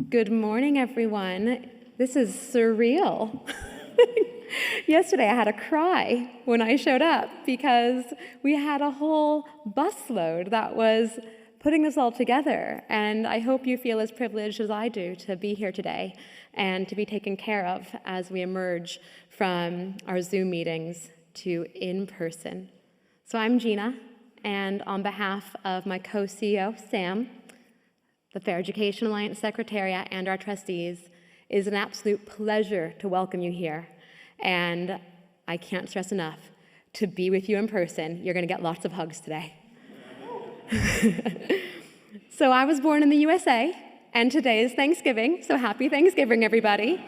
Good morning, everyone. This is surreal. Yesterday, I had a cry when I showed up because we had a whole busload that was putting this all together. And I hope you feel as privileged as I do to be here today and to be taken care of as we emerge from our Zoom meetings to in-person. So I'm Gina, and on behalf of my co-CEO, Sam, the Fair Education Alliance Secretariat, and our trustees, it is an absolute pleasure to welcome you here. And I can't stress enough, to be with you in person, you're going to get lots of hugs today. So I was born in the USA, and today is Thanksgiving, so happy Thanksgiving, everybody.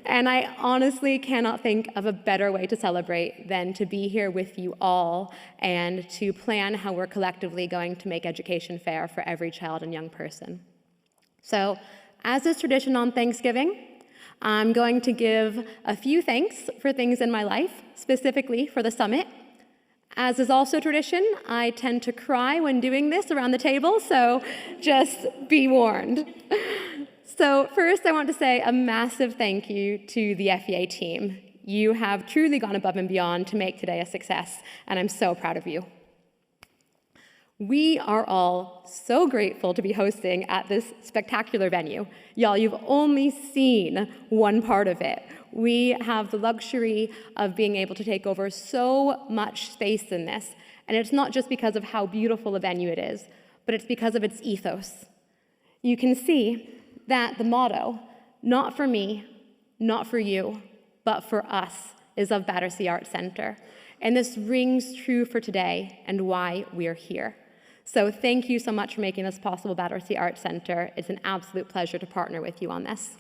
And I honestly cannot think of a better way to celebrate than to be here with you all and to plan how we're collectively going to make education fair for every child and young person. So, as is tradition on Thanksgiving, I'm going to give a few thanks for things in my life, specifically for the summit. As is also tradition, I tend to cry when doing this around the table, so just be warned. So first, I want to say a massive thank you to the FEA team. You have truly gone above and beyond to make today a success, and I'm so proud of you. We are all so grateful to be hosting at this spectacular venue. Y'all, you've only seen one part of it. We have the luxury of being able to take over so much space in this, and it's not just because of how beautiful a venue it is, but it's because of its ethos. You can see that the motto, not for me, not for you, but for us, is of Battersea Arts Center. And this rings true for today and why we're here. So thank you so much for making this possible, Battersea Arts Center. It's an absolute pleasure to partner with you on this.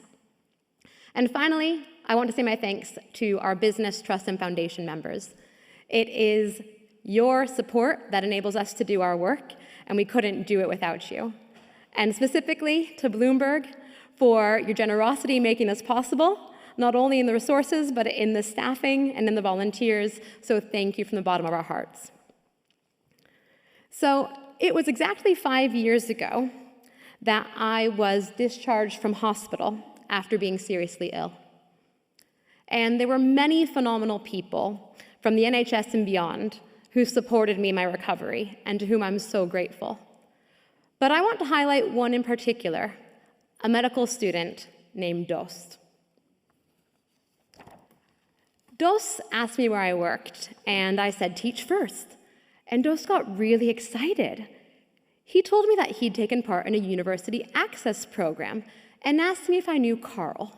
And finally, I want to say my thanks to our business, trust, and foundation members. It is your support that enables us to do our work, and we couldn't do it without you. And specifically to Bloomberg for your generosity making this possible, not only in the resources, but in the staffing and in the volunteers. So thank you from the bottom of our hearts. So it was exactly 5 years ago that I was discharged from hospital after being seriously ill. And there were many phenomenal people from the NHS and beyond who supported me in my recovery and to whom I'm so grateful. But I want to highlight one in particular, a medical student named Dost. Dost asked me where I worked, and I said, teach first. And Dost got really excited. He told me that he'd taken part in a university access program and asked me if I knew Carl.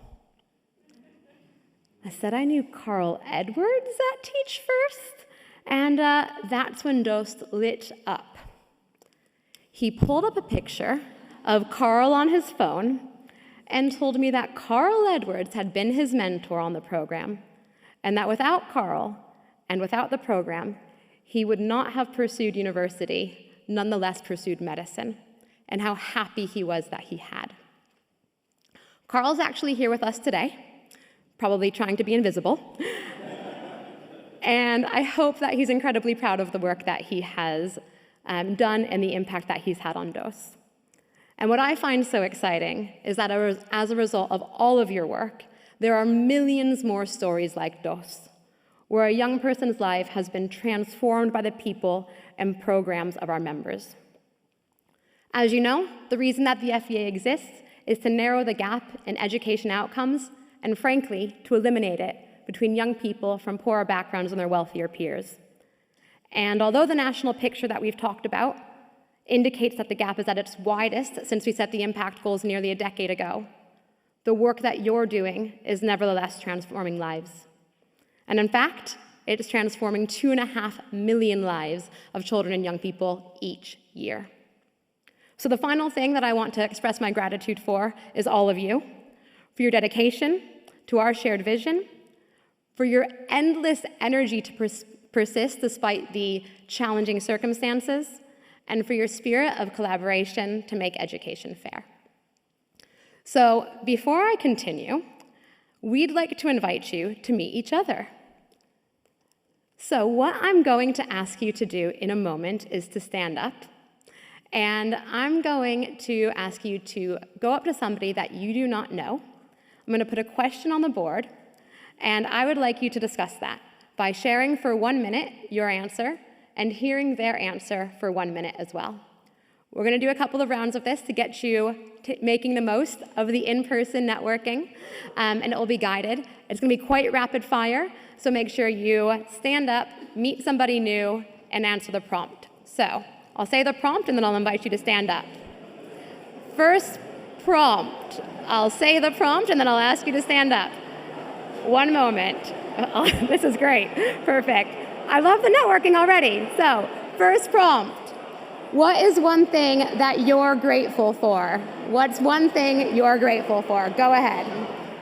I said I knew Carl Edwards at Teach First, and that's when Dost lit up. He pulled up a picture of Carl on his phone and told me that Carl Edwards had been his mentor on the program, and that without Carl and without the program, he would not have pursued university, nonetheless pursued medicine, and how happy he was that he had. Carl's actually here with us today, probably trying to be invisible. And I hope that he's incredibly proud of the work that he has done and the impact that he's had on Dost. And what I find so exciting is that as a result of all of your work, there are millions more stories like Dost, where a young person's life has been transformed by the people and programs of our members. As you know, the reason that the FEA exists is to narrow the gap in education outcomes and, frankly, to eliminate it between young people from poorer backgrounds and their wealthier peers. And although the national picture that we've talked about indicates that the gap is at its widest since we set the impact goals nearly a decade ago, the work that you're doing is nevertheless transforming lives. And in fact, it is transforming 2.5 million lives of children and young people each year. So the final thing that I want to express my gratitude for is all of you, for your dedication to our shared vision, for your endless energy to persist despite the challenging circumstances, and for your spirit of collaboration to make education fair. So before I continue, we'd like to invite you to meet each other. So what I'm going to ask you to do in a moment is to stand up And I'm going to ask you to go up to somebody that you do not know. I'm going to put a question on the board, and I would like you to discuss that by sharing for 1 minute your answer and hearing their answer for 1 minute as well. We're going to do a couple of rounds of this to get you making the most of the in-person networking, and it will be guided. It's going to be quite rapid fire, so make sure you stand up, meet somebody new, and answer the prompt. So I'll say the prompt, and then I'll invite you to stand up. First prompt. I'll say the prompt, and then I'll ask you to stand up. 1 moment. Oh, this is great. Perfect. I love the networking already. So, first prompt. What is one thing that you're grateful for? What's one thing you're grateful for? Go ahead.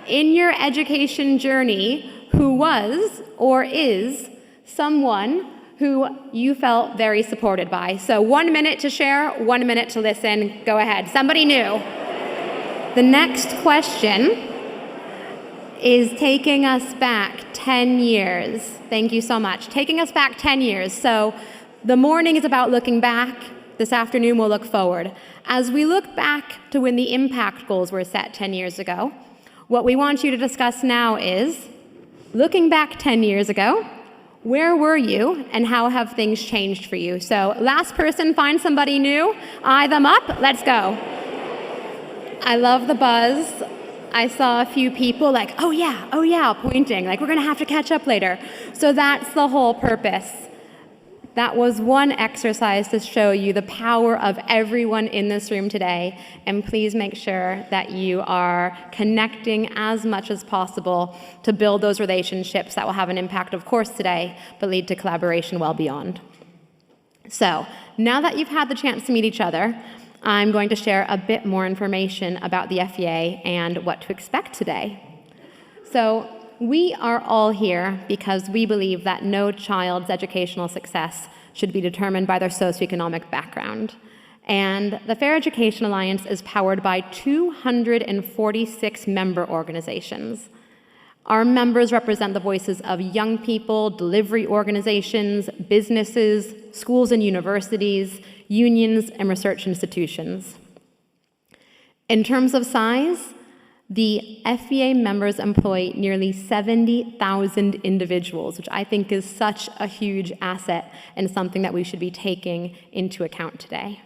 In your education journey, who was or is someone who you felt very supported by? So 1 minute to share, 1 minute to listen. Go ahead. Somebody new. The next question is taking us back 10 years. Thank you so much. Taking us back 10 years. So the morning is about looking back. This afternoon we'll look forward. As we look back to when the impact goals were set 10 years ago, what we want you to discuss now is, looking back 10 years ago, where were you and how have things changed for you? So last person, find somebody new, eye them up, let's go. I love the buzz. I saw a few people like, oh yeah, pointing, like we're gonna have to catch up later. So that's the whole purpose. That was one exercise to show you the power of everyone in this room today, and please make sure that you are connecting as much as possible to build those relationships that will have an impact, of course, today, but lead to collaboration well beyond. So, now that you've had the chance to meet each other, I'm going to share a bit more information about the FEA and what to expect today. So, we are all here because we believe that no child's educational success should be determined by their socioeconomic background. And the Fair Education Alliance is powered by 246 member organizations. Our members represent the voices of young people, delivery organizations, businesses, schools and universities, unions, and research institutions. In terms of size, the FEA members employ nearly 70,000 individuals, which I think is such a huge asset and something that we should be taking into account today.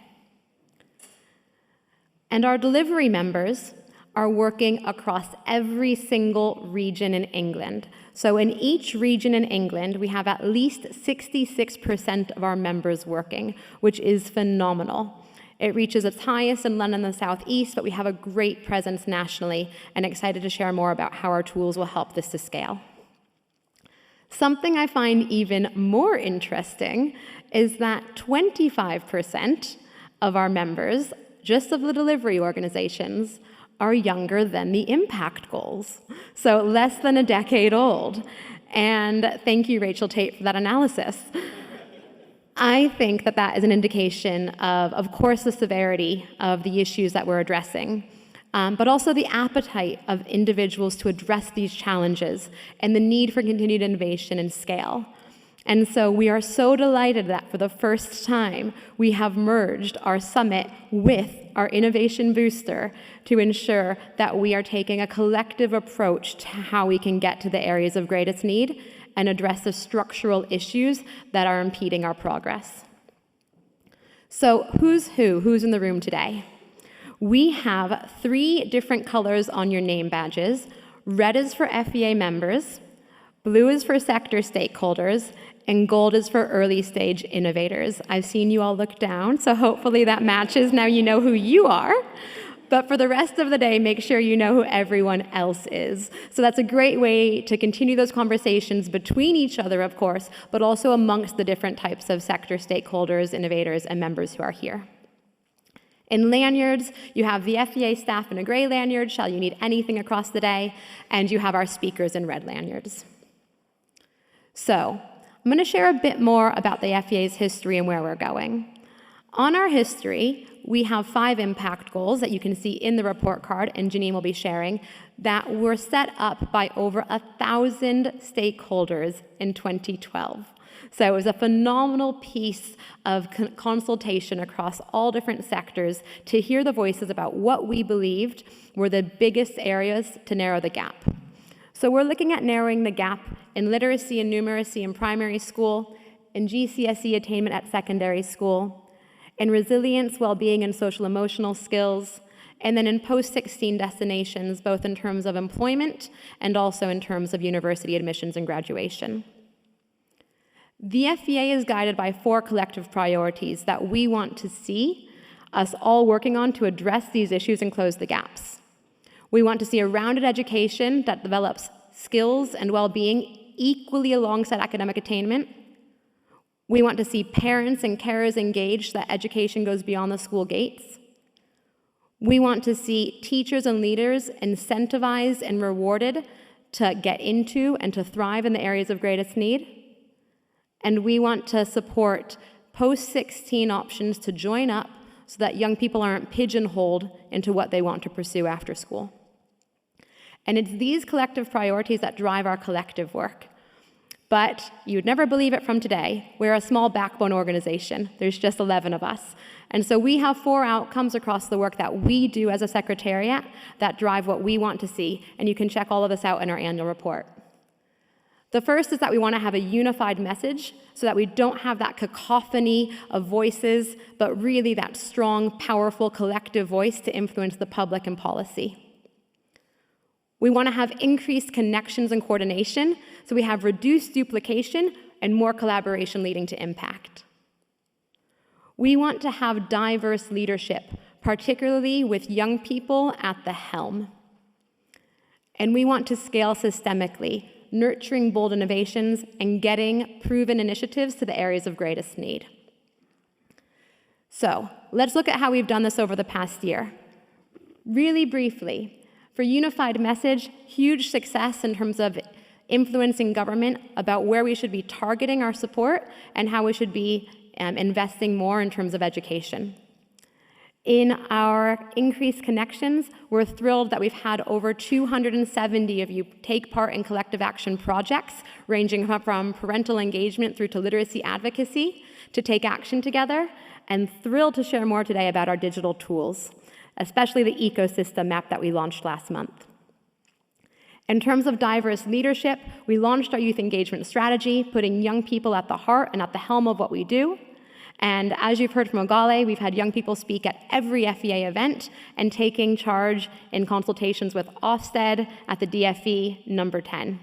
And our delivery members are working across every single region in England. So in each region in England, we have at least 66% of our members working, which is phenomenal. It reaches its highest in London and the Southeast, but we have a great presence nationally, and excited to share more about how our tools will help this to scale. Something I find even more interesting is that 25% of our members, just of the delivery organizations, are younger than the impact goals, so less than a decade old. And thank you, Rachel Tate, for that analysis. I think that that is an indication of course, the severity of the issues that we're addressing, but also the appetite of individuals to address these challenges and the need for continued innovation and scale. And so we are so delighted that for the first time, we have merged our summit with our innovation booster to ensure that we are taking a collective approach to how we can get to the areas of greatest need and address the structural issues that are impeding our progress. So who's in the room today? We have 3 different colors on your name badges. Red is for FEA members, blue is for sector stakeholders, and gold is for early stage innovators. I've seen you all look down, so hopefully that matches. Now you know who you are. But for the rest of the day, make sure you know who everyone else is. So that's a great way to continue those conversations between each other, of course, but also amongst the different types of sector stakeholders, innovators, and members who are here. In lanyards, you have the FEA staff in a gray lanyard, shall you need anything across the day, and you have our speakers in red lanyards. So, I'm going to share a bit more about the FEA's history and where we're going. On our history, we have 5 impact goals that you can see in the report card, and Janine will be sharing, that were set up by over 1,000 stakeholders in 2012. So it was a phenomenal piece of consultation across all different sectors to hear the voices about what we believed were the biggest areas to narrow the gap. So we're looking at narrowing the gap in literacy and numeracy in primary school, in GCSE attainment at secondary school, in resilience, well-being, and social-emotional skills, and then in post-16 destinations, both in terms of employment and also in terms of university admissions and graduation. The FEA is guided by 4 collective priorities that we want to see us all working on to address these issues and close the gaps. We want to see a rounded education that develops skills and well-being equally alongside academic attainment. We want to see parents and carers engaged so that education goes beyond the school gates. We want to see teachers and leaders incentivized and rewarded to get into and to thrive in the areas of greatest need. And we want to support post-16 options to join up so that young people aren't pigeonholed into what they want to pursue after school. And it's these collective priorities that drive our collective work. But you'd never believe it from today. We're a small backbone organization. There's just 11 of us. And so we have 4 outcomes across the work that we do as a secretariat that drive what we want to see. And you can check all of this out in our annual report. The first is that we want to have a unified message so that we don't have that cacophony of voices, but really that strong, powerful, collective voice to influence the public and policy. We want to have increased connections and coordination, so we have reduced duplication and more collaboration leading to impact. We want to have diverse leadership, particularly with young people at the helm. And we want to scale systemically, nurturing bold innovations and getting proven initiatives to the areas of greatest need. So let's look at how we've done this over the past year. Really briefly, for unified message, huge success in terms of influencing government about where we should be targeting our support and how we should be investing more in terms of education. In our increased connections, we're thrilled that we've had over 270 of you take part in collective action projects, ranging from parental engagement through to literacy advocacy, to take action together, and thrilled to share more today about our digital tools, especially the ecosystem map that we launched last month. In terms of diverse leadership, we launched our youth engagement strategy, putting young people at the heart and at the helm of what we do. And as you've heard from Ogale, we've had young people speak at every FEA event and taking charge in consultations with Ofsted at the DFE number 10.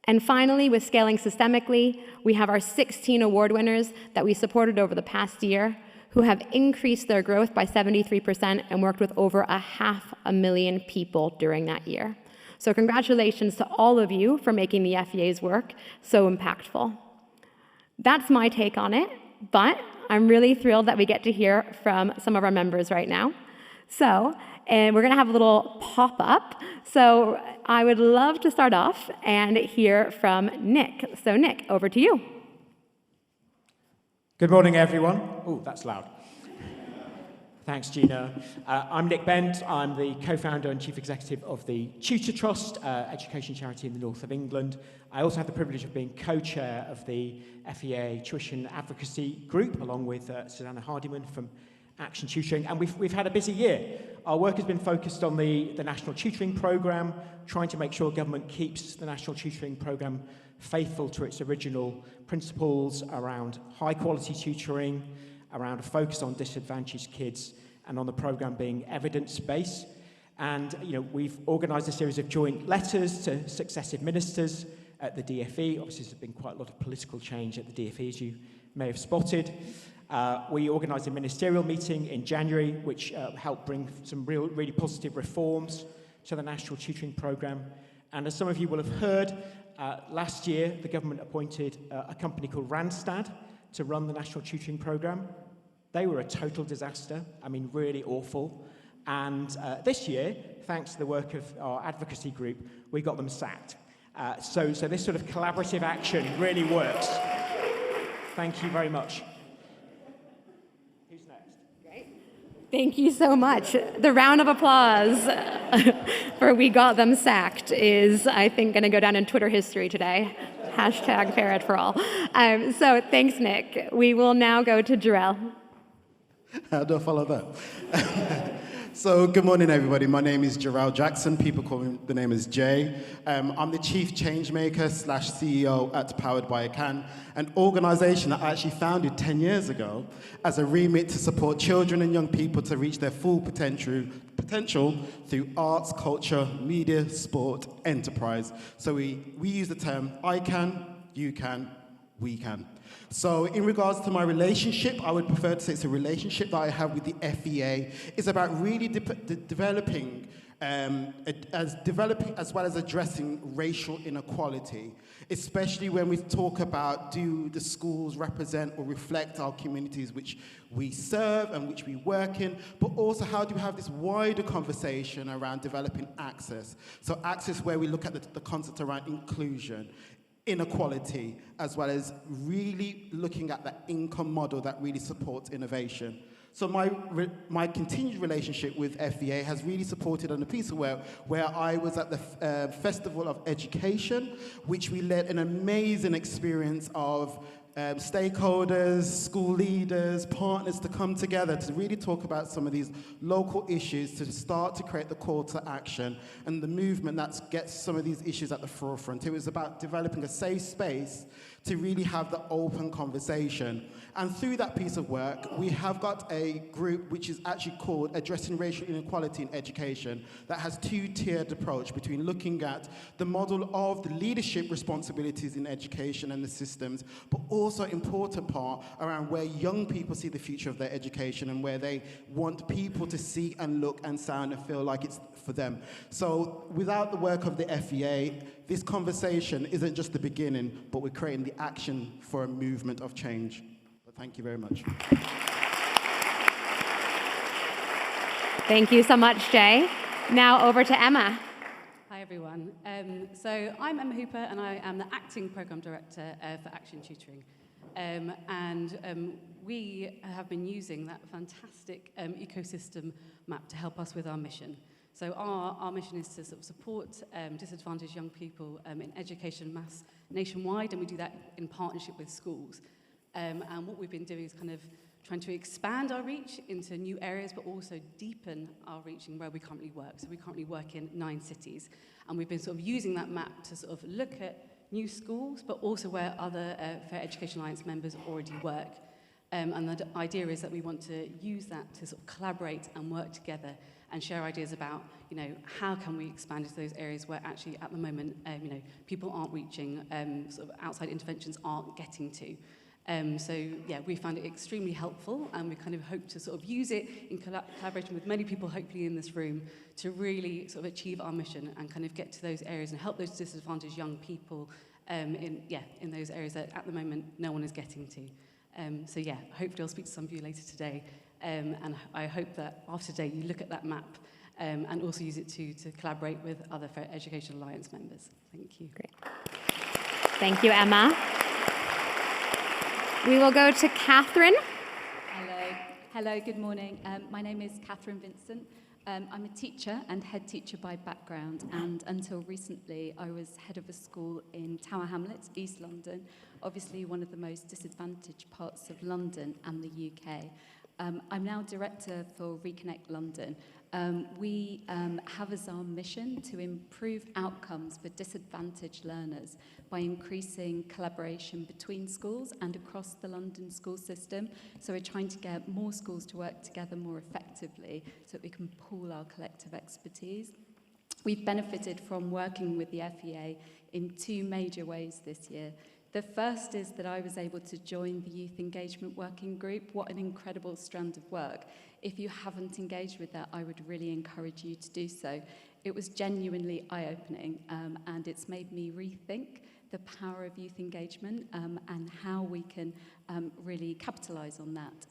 And finally, with scaling systemically, we have our 16 award winners that we supported over the past year who have increased their growth by 73% and worked with over 500,000 people during that year. So congratulations to all of you for making the FEA's work so impactful. That's my take on it, but I'm really thrilled that we get to hear from some of our members right now. So, and we're going to have a little pop-up. So I would love to start off and hear from Nick. So Nick, over to you. Good morning, everyone. Oh, that's loud. Thanks, Gina. I'm Nick Bent. I'm the co-founder and chief executive of the Tutor Trust, education charity in the north of England. I also have the privilege of being co-chair of the FEA Tuition Advocacy Group, along with Susanna Hardiman from Action Tutoring, and we've had a busy year. Our work has been focused on the National Tutoring Programme, trying to make sure government keeps the National Tutoring Programme faithful to its original principles around high-quality tutoring, around a focus on disadvantaged kids, and on the programme being evidence-based. And we've organised a series of joint letters to successive ministers at the DFE. Obviously, there's been quite a lot of political change at the DFE, as you may have spotted. We organised a ministerial meeting in January, which helped bring some really positive reforms to the National Tutoring Programme. And as some of you will have heard, last year the government appointed a company called Randstad to run the National Tutoring Programme. They were a total disaster, really awful. And this year, thanks to the work of our advocacy group, we got them sacked. So this sort of collaborative action really works. Thank you very much. Who's next? Great. Thank you so much. The round of applause for "We Got Them Sacked" is, I think, going to go down in Twitter history today. Hashtag Parrot for all. So thanks, Nick. We will now go to Jarrell. How do I follow that? So, good morning, everybody. My name is Jarrell Jackson. People call me the name is Jay. I'm the Chief Changemaker / CEO at Powered by a Can, an organization that I actually founded 10 years ago as a remit to support children and young people to reach their full potential through arts, culture, media, sport, enterprise. So we use the term I can, you can, we can. So in regards to my relationship, I would prefer to say it's a relationship that I have with the FEA. It's about really developing as well as addressing racial inequality, especially when we talk about do the schools represent or reflect our communities which we serve and which we work in, but also how do we have this wider conversation around developing access. So access where we look at the concept around inclusion, inequality, as well as really looking at that income model that really supports innovation. So my continued relationship with FEA has really supported on a piece of work where I was at the Festival of Education, which we led an amazing experience of stakeholders, school leaders, partners to come together to really talk about some of these local issues to start to create the call to action and the movement that gets some of these issues at the forefront. It was about developing a safe space to really have the open conversation. And through that piece of work, we have got a group which is actually called Addressing Racial Inequality in Education that has two-tiered approach between looking at the model of the leadership responsibilities in education and the systems, but also important part around where young people see the future of their education and where they want people to see and look and sound and feel like it's for them. So without the work of the FEA, this conversation isn't just the beginning, but we're creating the action for a movement of change. But thank you very much. Thank you so much, Jay. Now over to Emma. Hi, everyone. So I'm Emma Hooper, and I am the Acting Programme Director for Action Tutoring. We have been using that fantastic ecosystem map to help us with our mission. So our mission is to sort of support disadvantaged young people in education mass nationwide, and we do that in partnership with schools. And what we've been doing is kind of trying to expand our reach into new areas, but also deepen our reach in where we currently work. So we currently work in 9 cities, and we've been sort of using that map to sort of look at new schools, but also where other Fair Education Alliance members already work. And the idea is that we want to use that to sort of collaborate and work together and share ideas about, how can we expand into those areas where actually at the moment, people aren't reaching, sort of outside interventions aren't getting to. We found it extremely helpful, and we kind of hope to sort of use it in collaboration with many people, hopefully in this room, to really sort of achieve our mission and kind of get to those areas and help those disadvantaged young people in those areas that at the moment no one is getting to. Hopefully I'll speak to some of you later today, and I hope that after today you look at that map and also use it to collaborate with other Fair Education Alliance members. Thank you. Great. Thank you, Emma. We will go to Catherine. Hello, good morning. My name is Catherine Vincent. I'm a teacher and head teacher by background, and until recently I was head of a school in Tower Hamlets, East London, obviously one of the most disadvantaged parts of London and the UK. I'm now director for Reconnect London. We have as our mission to improve outcomes for disadvantaged learners by increasing collaboration between schools and across the London school system. So we're trying to get more schools to work together more effectively so that we can pool our collective expertise. We've benefited from working with the FEA in 2 major ways this year. The first is that I was able to join the Youth Engagement Working Group. What an incredible strand of work. If you haven't engaged with that, I would really encourage you to do so. It was genuinely eye-opening, and it's made me rethink the power of youth engagement and how we can really capitalise on that.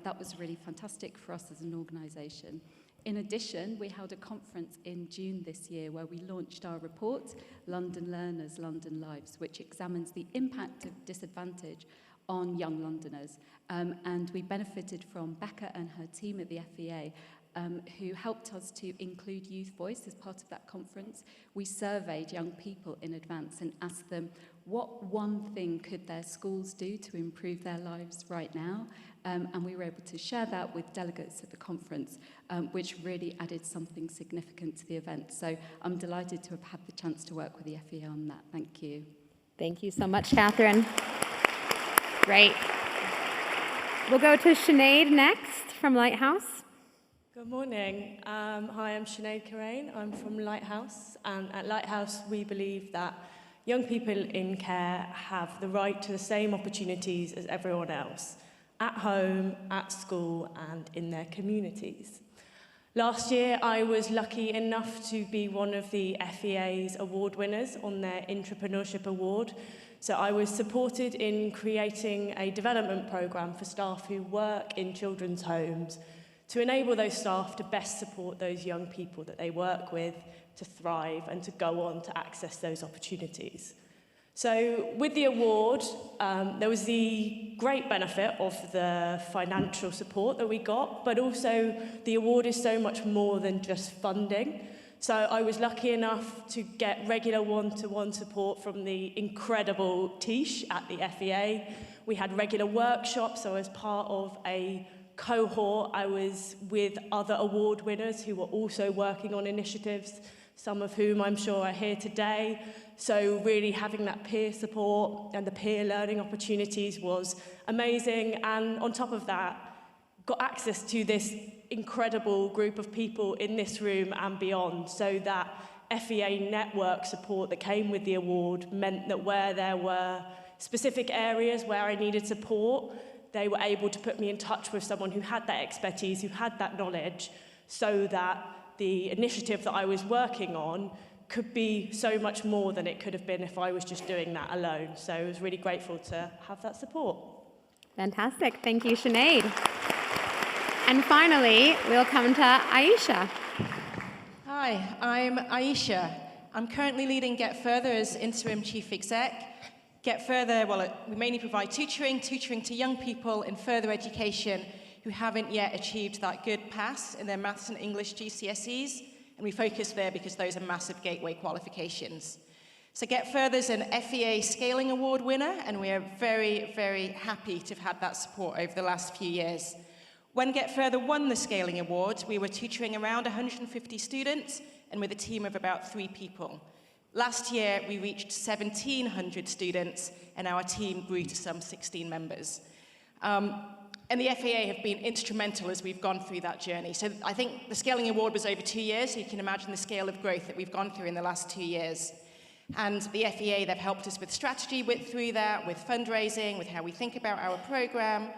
That was really fantastic for us as an organisation. In addition, we held a conference in June this year where we launched our report, London Learners, London Lives, which examines the impact of disadvantage on young Londoners. And we benefited from Becca and her team at the FEA who helped us to include youth voice as part of that conference. We surveyed young people in advance and asked them what one thing could their schools do to improve their lives right now. And we were able to share that with delegates at the conference, which really added something significant to the event. So I'm delighted to have had the chance to work with the FEA on that. Thank you. Thank you so much, Catherine. Great. We'll go to Sinead next from Lighthouse. Good morning. Hi, I'm Sinead Cicerone. I'm from Lighthouse. And at Lighthouse, we believe that young people in care have the right to the same opportunities as everyone else, at home, at school, and in their communities. Last year, I was lucky enough to be one of the FEA's award winners on their Entrepreneurship Award. So I was supported in creating a development programme for staff who work in children's homes to enable those staff to best support those young people that they work with to thrive and to go on to access those opportunities. So with the award, there was the great benefit of the financial support that we got, but also the award is so much more than just funding. So I was lucky enough to get regular one-to-one support from the incredible Tish at the FEA. We had regular workshops, so as part of a cohort, I was with other award winners who were also working on initiatives, some of whom I'm sure are here today. So really having that peer support and the peer learning opportunities was amazing. And on top of that, got access to this incredible group of people in this room and beyond. So that FEA network support that came with the award meant that where there were specific areas where I needed support, they were able to put me in touch with someone who had that expertise, who had that knowledge, so that the initiative that I was working on could be so much more than it could have been if I was just doing that alone. So I was really grateful to have that support. Fantastic. Thank you, Sinead. And finally, we'll come to Aisha. Hi, I'm Aisha. I'm currently leading Get Further as Interim Chief Exec. Get Further, well, we mainly provide tutoring to young people in further education who haven't yet achieved that good pass in their maths and English GCSEs. And we focus there because those are massive gateway qualifications. So Get Further's an FEA Scaling Award winner, and we are very, very happy to have had that support over the last few years. When Get Further won the Scaling Award, we were tutoring around 150 students and with a team of about 3 people. Last year, we reached 1,700 students, and our team grew to some 16 members. And the FEA have been instrumental as we've gone through that journey. So I think the Scaling Award was over 2 years, so you can imagine the scale of growth that we've gone through in the last 2 years. And the FEA, they've helped us with strategy through that, with fundraising, with how we think about our program.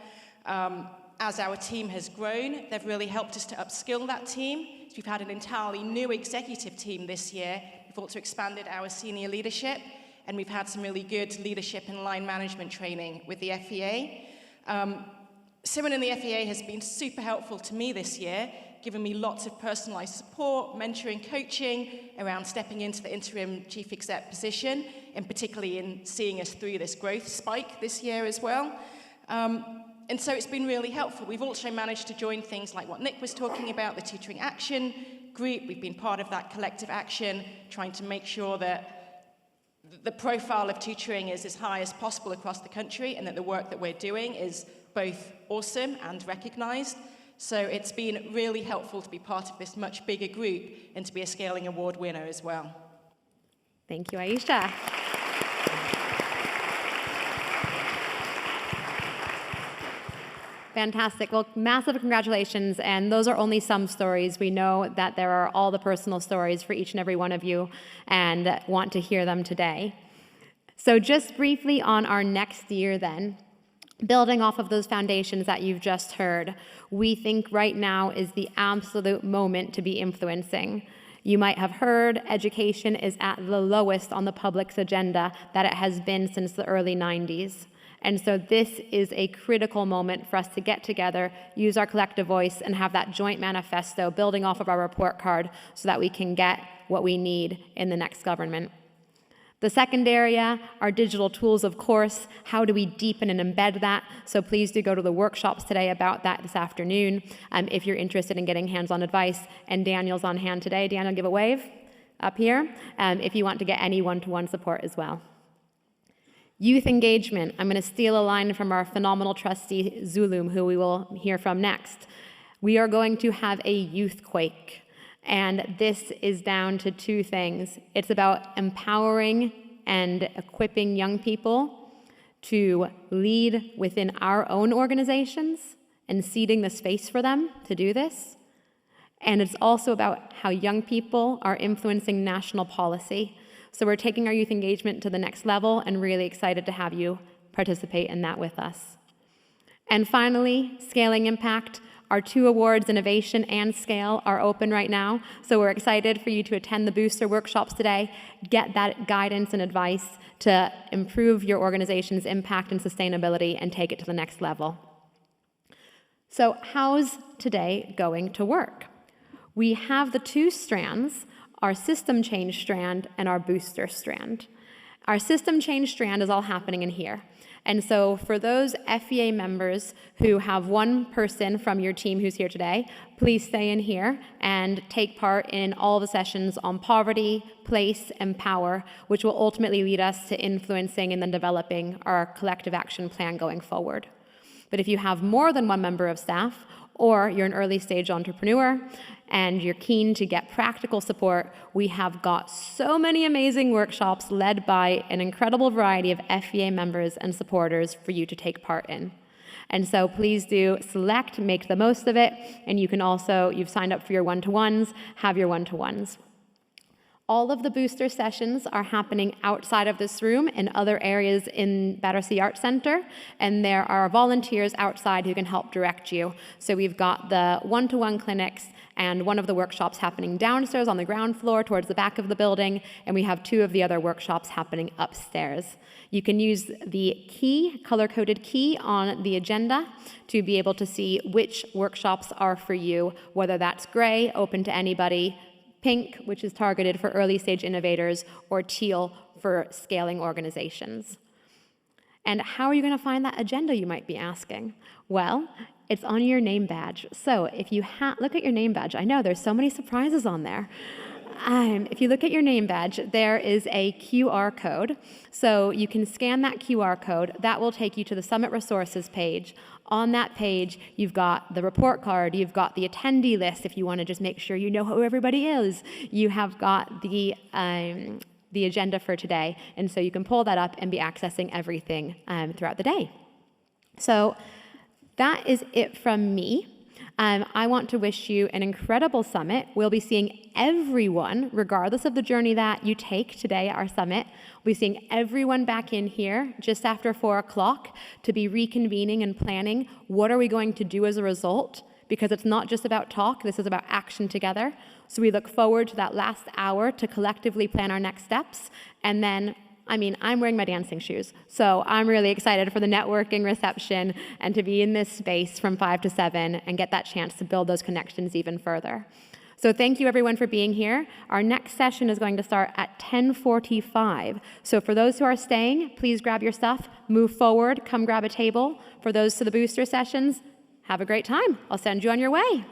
As our team has grown, they've really helped us to upskill that team. So we've had an entirely new executive team this year. We've also expanded our senior leadership, and we've had some really good leadership and line management training with the FEA. Simon in the FEA has been super helpful to me this year, giving me lots of personalised support, mentoring, coaching around stepping into the interim chief exec position, and particularly in seeing us through this growth spike this year as well. And so it's been really helpful. We've also managed to join things like what Nick was talking about, the Tutoring Action Group. We've been part of that collective action, trying to make sure that the profile of tutoring is as high as possible across the country, and that the work that we're doing is both awesome and recognised. So it's been really helpful to be part of this much bigger group and to be a Scaling Award winner as well. Thank you, Aisha. Fantastic. Well, massive congratulations. And those are only some stories. We know that there are all the personal stories for each and every one of you and want to hear them today. So just briefly on our next year then, building off of those foundations that you've just heard, we think right now is the absolute moment to be influencing. You might have heard education is at the lowest on the public's agenda that it has been since the early 90s. And so this is a critical moment for us to get together, use our collective voice, and have that joint manifesto building off of our report card so that we can get what we need in the next government. The second area are digital tools, of course. How do we deepen and embed that? So please do go to the workshops today about that this afternoon if you're interested in getting hands-on advice. And Daniel's on hand today. Daniel, give a wave up here if you want to get any one-to-one support as well. Youth engagement. I'm going to steal a line from our phenomenal trustee, Zulum, who we will hear from next. We are going to have a youth quake. And this is down to two things. It's about empowering and equipping young people to lead within our own organizations and seeding the space for them to do this. And it's also about how young people are influencing national policy. So we're taking our youth engagement to the next level and really excited to have you participate in that with us. And finally, scaling impact. Our 2 awards, Innovation and Scale, are open right now, so we're excited for you to attend the booster workshops today, get that guidance and advice to improve your organization's impact and sustainability and take it to the next level. So how's today going to work? We have the 2 strands, our system change strand and our booster strand. Our system change strand is all happening in here. And so for those FEA members who have one person from your team who's here today, please stay in here and take part in all the sessions on poverty, place, and power, which will ultimately lead us to influencing and then developing our collective action plan going forward. But if you have more than one member of staff, or you're an early stage entrepreneur and you're keen to get practical support, we have got so many amazing workshops led by an incredible variety of FEA members and supporters for you to take part in. And so please do select, make the most of it, and you can also, you've signed up for your one-to-ones, have your one-to-ones. All of the booster sessions are happening outside of this room in other areas in Battersea Arts Center, and there are volunteers outside who can help direct you. So we've got the one-to-one clinics and one of the workshops happening downstairs on the ground floor towards the back of the building, and we have 2 of the other workshops happening upstairs. You can use the key, color-coded key on the agenda to be able to see which workshops are for you, whether that's gray, open to anybody, pink, which is targeted for early stage innovators, or teal for scaling organizations. And how are you going to find that agenda, you might be asking? Well, it's on your name badge. So if you look at your name badge, I know there's so many surprises on there. If you look at your name badge, there is a QR code. So you can scan that QR code. That will take you to the Summit Resources page. On that page, you've got the report card, you've got the attendee list if you want to just make sure you know who everybody is. You have got the agenda for today, and so you can pull that up and be accessing everything throughout the day. So that is it from me. I want to wish you an incredible summit. We'll be seeing everyone, regardless of the journey that you take today at our summit. We'll be seeing everyone back in here just after 4 o'clock to be reconvening and planning what are we going to do as a result, because it's not just about talk, this is about action together. So we look forward to that last hour to collectively plan our next steps, and then I'm wearing my dancing shoes, so I'm really excited for the networking reception and to be in this space from 5 to 7 and get that chance to build those connections even further. So thank you everyone for being here. Our next session is going to start at 10:45. So for those who are staying, please grab your stuff, move forward, come grab a table. For those to the booster sessions, have a great time. I'll send you on your way.